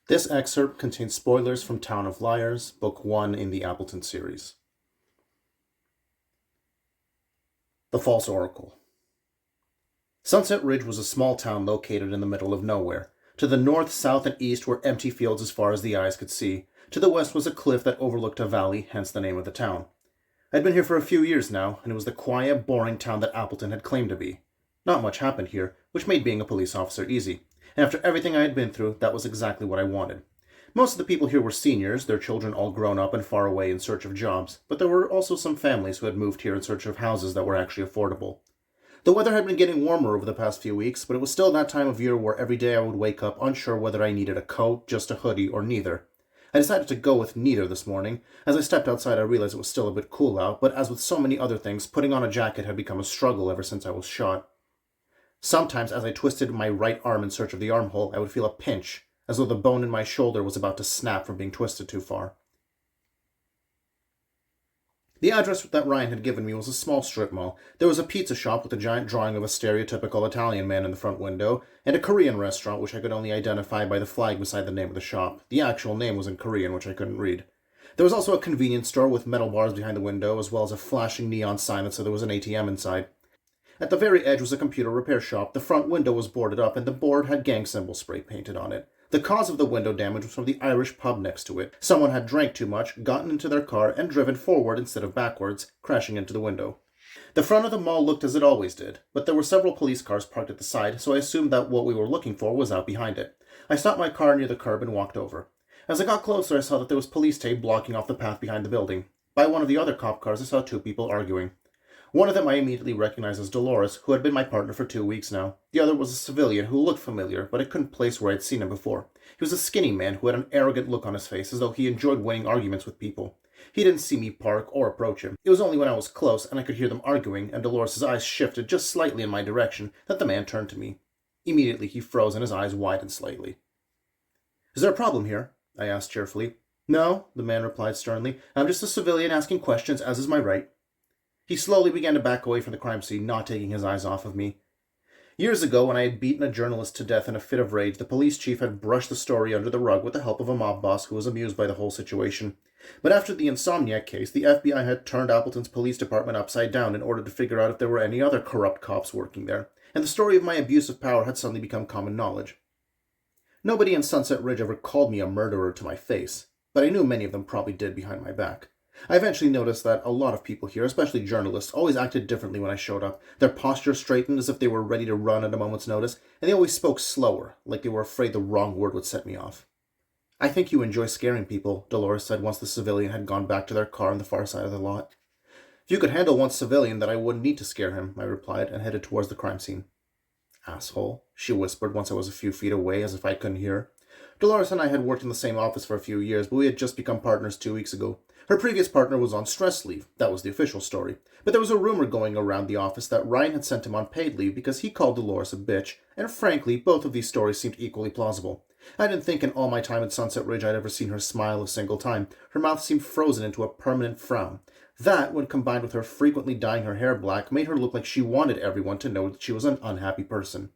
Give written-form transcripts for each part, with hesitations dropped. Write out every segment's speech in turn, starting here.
This excerpt contains spoilers from Town of Liars, Book 1 in the Appleton Series. The False Oracle. Sunset Ridge was a small town located in the middle of nowhere. To the north, south, and east were empty fields as far as the eyes could see. To the west was a cliff that overlooked a valley, hence the name of the town. I'd been here for a few years now, and it was the quiet, boring town that Appleton had claimed to be. Not much happened here, which made being a police officer easy. And after everything I had been through, that was exactly what I wanted. Most of the people here were seniors, their children all grown up and far away in search of jobs, but there were also some families who had moved here in search of houses that were actually affordable. The weather had been getting warmer over the past few weeks, but it was still that time of year where every day I would wake up unsure whether I needed a coat, just a hoodie, or neither. I decided to go with neither this morning. As I stepped outside, I realized it was still a bit cool out, but as with so many other things, putting on a jacket had become a struggle ever since I was shot. Sometimes, as I twisted my right arm in search of the armhole, I would feel a pinch, as though the bone in my shoulder was about to snap from being twisted too far. The address that Ryan had given me was a small strip mall. There was a pizza shop with a giant drawing of a stereotypical Italian man in the front window, and a Korean restaurant which I could only identify by the flag beside the name of the shop. The actual name was in Korean, which I couldn't read. There was also a convenience store with metal bars behind the window, as well as a flashing neon sign that said there was an ATM inside. At the very edge was a computer repair shop. The front window was boarded up, and the board had gang symbol spray painted on it. The cause of the window damage was from the Irish pub next to it. Someone had drank too much, gotten into their car, and driven forward instead of backwards, crashing into the window. The front of the mall looked as it always did, but there were several police cars parked at the side, so I assumed that what we were looking for was out behind it. I stopped my car near the curb and walked over. As I got closer, I saw that there was police tape blocking off the path behind the building. By one of the other cop cars, I saw two people arguing. One of them I immediately recognized as Dolores, who had been my partner for 2 weeks now. The other was a civilian who looked familiar, but I couldn't place where I'd seen him before. He was a skinny man who had an arrogant look on his face, as though he enjoyed winning arguments with people. He didn't see me park or approach him. It was only when I was close and I could hear them arguing, and Dolores' eyes shifted just slightly in my direction, that the man turned to me. Immediately he froze and his eyes widened slightly. "Is there a problem here?" I asked cheerfully. "No," the man replied sternly. "I'm just a civilian asking questions, as is my right." He slowly began to back away from the crime scene, not taking his eyes off of me. Years ago, when I had beaten a journalist to death in a fit of rage, the police chief had brushed the story under the rug with the help of a mob boss who was amused by the whole situation. But after the Insomniac case, the FBI had turned Appleton's police department upside down in order to figure out if there were any other corrupt cops working there, and the story of my abuse of power had suddenly become common knowledge. Nobody in Sunset Ridge ever called me a murderer to my face, but I knew many of them probably did behind my back. I eventually noticed that a lot of people here, especially journalists, always acted differently when I showed up. Their posture straightened as if they were ready to run at a moment's notice, and they always spoke slower, like they were afraid the wrong word would set me off. "I think you enjoy scaring people," Dolores said once the civilian had gone back to their car on the far side of the lot. "If you could handle one civilian, then I wouldn't need to scare him," I replied, and headed towards the crime scene. "Asshole," she whispered once I was a few feet away, as if I couldn't hear. Dolores and I had worked in the same office for a few years, but we had just become partners 2 weeks ago. Her previous partner was on stress leave. That was the official story. But there was a rumor going around the office that Ryan had sent him on paid leave because he called Dolores a bitch, and frankly, both of these stories seemed equally plausible. I didn't think in all my time at Sunset Ridge I'd ever seen her smile a single time. Her mouth seemed frozen into a permanent frown. That, when combined with her frequently dyeing her hair black, made her look like she wanted everyone to know that she was an unhappy person.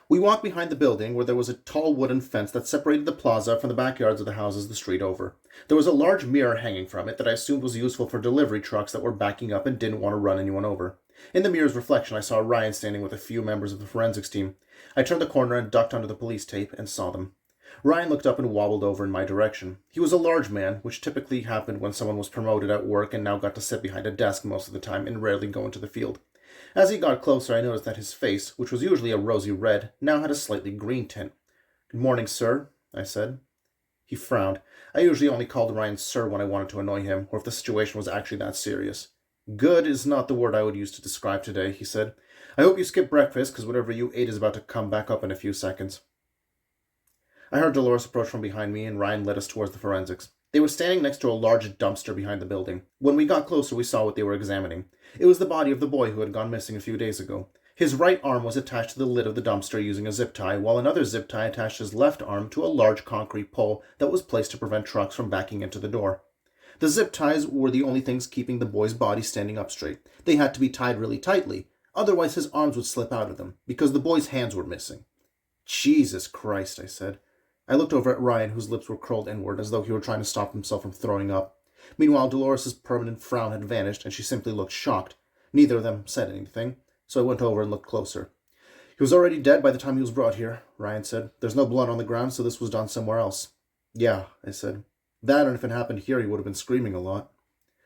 We walked behind the building, where there was a tall wooden fence that separated the plaza from the backyards of the houses the street over. There was a large mirror hanging from it that I assumed was useful for delivery trucks that were backing up and didn't want to run anyone over. In the mirror's reflection, I saw Ryan standing with a few members of the forensics team. I turned the corner and ducked under the police tape and saw them. Ryan looked up and wobbled over in my direction. He was a large man, which typically happened when someone was promoted at work and now got to sit behind a desk most of the time and rarely go into the field. As he got closer, I noticed that his face, which was usually a rosy red, now had a slightly green tint. "Good morning, sir," I said. He frowned. I usually only called Ryan sir when I wanted to annoy him, or if the situation was actually that serious. "Good is not the word I would use to describe today," he said. "I hope you skipped breakfast, because whatever you ate is about to come back up in a few seconds." I heard Dolores approach from behind me, and Ryan led us towards the forensics. They were standing next to a large dumpster behind the building. When we got closer, we saw what they were examining. It was the body of the boy who had gone missing a few days ago. His right arm was attached to the lid of the dumpster using a zip tie, while another zip tie attached his left arm to a large concrete pole that was placed to prevent trucks from backing into the door. The zip ties were the only things keeping the boy's body standing up straight. They had to be tied really tightly, otherwise his arms would slip out of them, because the boy's hands were missing. "Jesus Christ," I said. I looked over at Ryan, whose lips were curled inward, as though he were trying to stop himself from throwing up. Meanwhile, Dolores' permanent frown had vanished, and she simply looked shocked. Neither of them said anything, so I went over and looked closer. He was already dead by the time he was brought here, Ryan said. There's no blood on the ground, so this was done somewhere else. Yeah, I said. That, and if it happened here, he would have been screaming a lot.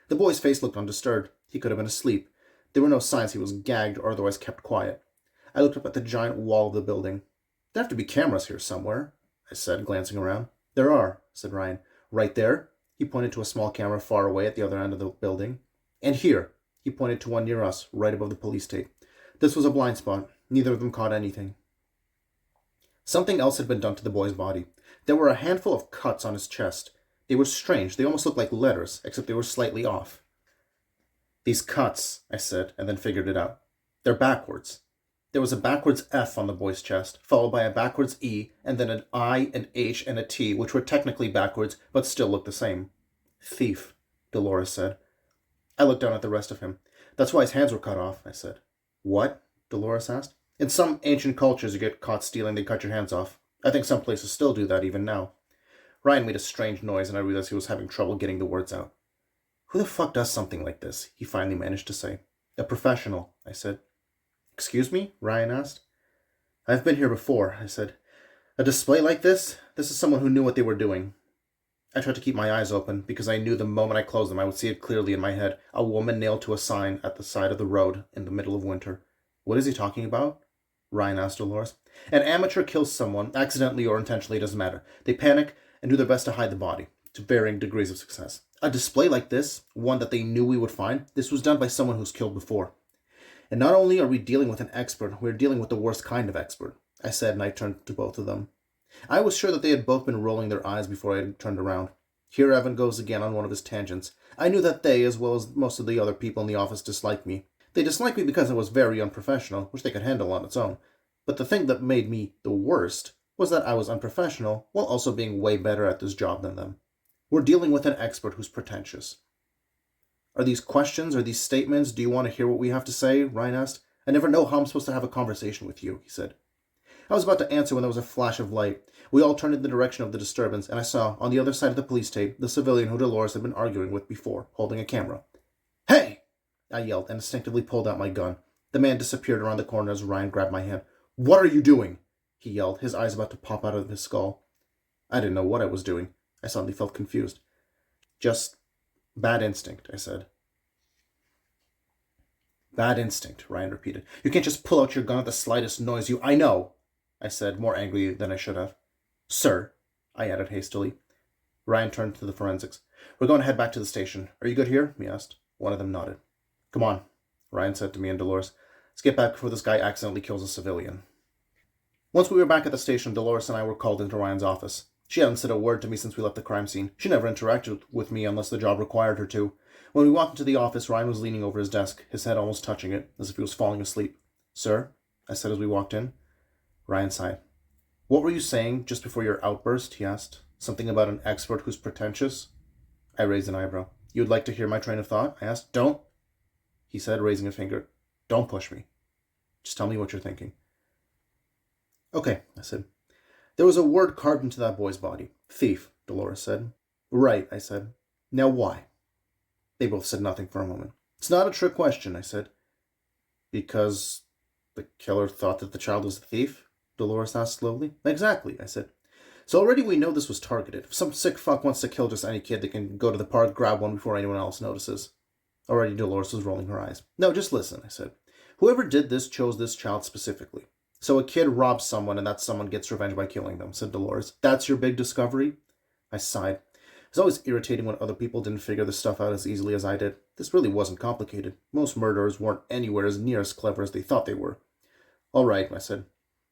The boy's face looked undisturbed. He could have been asleep. There were no signs he was gagged or otherwise kept quiet. I looked up at the giant wall of the building. There have to be cameras here somewhere, I said, glancing around. There are, said Ryan. Right there? He pointed to a small camera far away at the other end of the building. And here, he pointed to one near us, right above the police tape. This was a blind spot. Neither of them caught anything. Something else had been done to the boy's body. There were a handful of cuts on his chest. They were strange. They almost looked like letters, except they were slightly off. These cuts, I said, and then figured it out. They're backwards. There was a backwards F on the boy's chest, followed by a backwards E, and then an I, an H, and a T, which were technically backwards, but still looked the same. Thief, Dolores said. I looked down at the rest of him. That's why his hands were cut off, I said. What? Dolores asked. In some ancient cultures, you get caught stealing, they cut your hands off. I think some places still do that even now. Ryan made a strange noise, and I realized he was having trouble getting the words out. Who the fuck does something like this? He finally managed to say. A professional, I said. Excuse me? Ryan asked. I've been here before, I said. A display like this? This is someone who knew what they were doing. I tried to keep my eyes open, because I knew the moment I closed them I would see it clearly in my head, a woman nailed to a sign at the side of the road in the middle of winter. What is he talking about? Ryan asked Dolores. An amateur kills someone, accidentally or intentionally, it doesn't matter. They panic and do their best to hide the body, to varying degrees of success. A display like this, one that they knew we would find, this was done by someone who's killed before. And not only are we dealing with an expert, we're dealing with the worst kind of expert, I said, and I turned to both of them. I was sure that they had both been rolling their eyes before I had turned around. Here Evan goes again on one of his tangents. I knew that they, as well as most of the other people in the office, disliked me. They disliked me because I was very unprofessional, which they could handle on its own. But the thing that made me the worst was that I was unprofessional, while also being way better at this job than them. We're dealing with an expert who's pretentious. Are these questions, are these statements? Do you want to hear what we have to say? Ryan asked. I never know how I'm supposed to have a conversation with you, he said. I was about to answer when there was a flash of light. We all turned in the direction of the disturbance, and I saw, on the other side of the police tape, the civilian who Dolores had been arguing with before, holding a camera. Hey! I yelled, and instinctively pulled out my gun. The man disappeared around the corner as Ryan grabbed my hand. What are you doing? He yelled, his eyes about to pop out of his skull. I didn't know what I was doing. I suddenly felt confused. Just bad instinct, I said. Bad instinct, Ryan repeated. You can't just pull out your gun at the slightest noise. I know, I said, more angry than I should have. Sir, I added hastily. Ryan turned to the forensics. We're going to head back to the station. Are you good here? He asked. One of them nodded. Come on, Ryan said to me and Dolores. Let's get back before this guy accidentally kills a civilian. Once we were back at the station, Dolores and I were called into Ryan's office. She hadn't said a word to me since we left the crime scene. She never interacted with me unless the job required her to. When we walked into the office, Ryan was leaning over his desk, his head almost touching it, as if he was falling asleep. Sir, I said as we walked in. Ryan sighed. What were you saying just before your outburst? He asked. Something about an expert who's pretentious? I raised an eyebrow. You would like to hear my train of thought? I asked. Don't, he said, raising a finger. Don't push me. Just tell me what you're thinking. Okay, I said. There was a word carved into that boy's body. Thief, Dolores said. Right, I said. Now why? They both said nothing for a moment. It's not a trick question, I said. Because the killer thought that the child was a thief? Dolores asked slowly. Exactly, I said. So already we know this was targeted. If some sick fuck wants to kill just any kid, they can go to the park, grab one before anyone else notices. Already Dolores was rolling her eyes. No, just listen, I said. Whoever did this chose this child specifically. So a kid robs someone and that someone gets revenge by killing them, said Dolores. That's your big discovery? I sighed. It's always irritating when other people didn't figure this stuff out as easily as I did. This really wasn't complicated. Most murderers weren't anywhere as near as clever as they thought they were. All right, I said.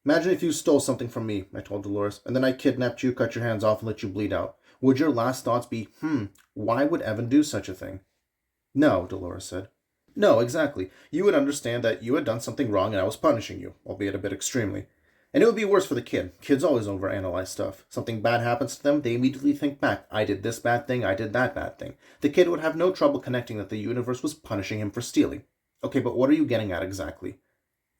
Imagine if you stole something from me, I told Dolores, and then I kidnapped you, cut your hands off, and let you bleed out. Would your last thoughts be, why would Evan do such a thing? No, Dolores said. No, exactly. You would understand that you had done something wrong and I was punishing you, albeit a bit extremely. And it would be worse for the kid. Kids always overanalyze stuff. Something bad happens to them, they immediately think back. I did this bad thing, I did that bad thing. The kid would have no trouble connecting that the universe was punishing him for stealing. Okay, but what are you getting at exactly?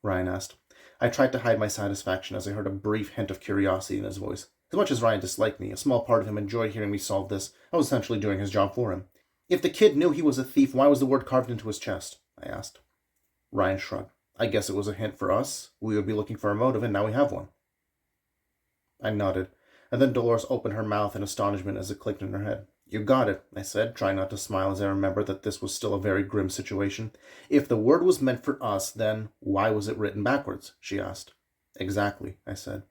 Ryan asked. I tried to hide my satisfaction as I heard a brief hint of curiosity in his voice. As much as Ryan disliked me, a small part of him enjoyed hearing me solve this. I was essentially doing his job for him. If the kid knew he was a thief, why was the word carved into his chest? I asked. Ryan shrugged. I guess it was a hint for us. We would be looking for a motive, and now we have one. I nodded, and then Dolores opened her mouth in astonishment as it clicked in her head. You got it, I said, trying not to smile as I remembered that this was still a very grim situation. If the word was meant for us, then why was it written backwards? She asked. Exactly, I said.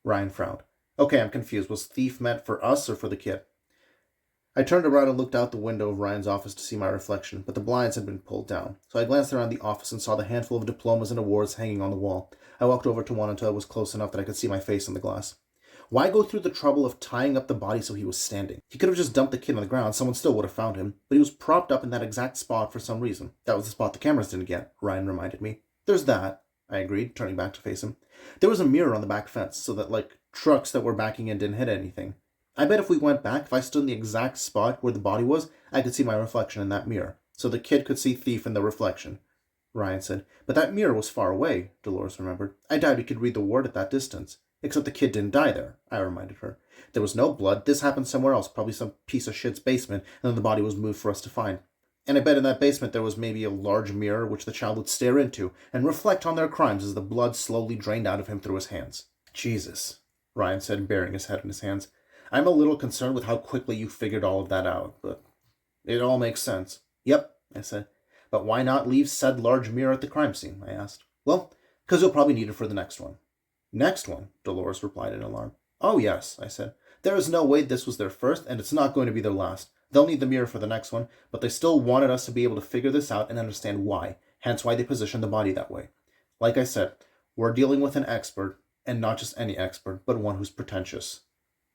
Ryan frowned. Okay, I'm confused. Was thief meant for us or for the kid? I turned around and looked out the window of Ryan's office to see my reflection, but the blinds had been pulled down, so I glanced around the office and saw the handful of diplomas and awards hanging on the wall. I walked over to one until I was close enough that I could see my face in the glass. Why go through the trouble of tying up the body so he was standing? He could have just dumped the kid on the ground, someone still would have found him, but he was propped up in that exact spot for some reason. That was the spot the cameras didn't get, Ryan reminded me. There's that, I agreed, turning back to face him. There was a mirror on the back fence, so that, trucks that were backing in didn't hit anything. I bet if we went back, if I stood in the exact spot where the body was, I could see my reflection in that mirror, so the kid could see thief in the reflection. Ryan said, but that mirror was far away, Dolores remembered. I doubt he could read the word at that distance. Except the kid didn't die there, I reminded her. There was no blood. This happened somewhere else, probably some piece of shit's basement, and then the body was moved for us to find. And I bet in that basement there was maybe a large mirror which the child would stare into and reflect on their crimes as the blood slowly drained out of him through his hands. Jesus, Ryan said, burying his head in his hands. I'm a little concerned with how quickly you figured all of that out, but it all makes sense. Yep, I said. But why not leave said large mirror at the crime scene? I asked. Well, because you'll probably need it for the next one. Next one, Dolores replied in alarm. Oh, yes, I said. There is no way this was their first, and it's not going to be their last. They'll need the mirror for the next one, but they still wanted us to be able to figure this out and understand why, hence why they positioned the body that way. Like I said, we're dealing with an expert, and not just any expert, but one who's pretentious.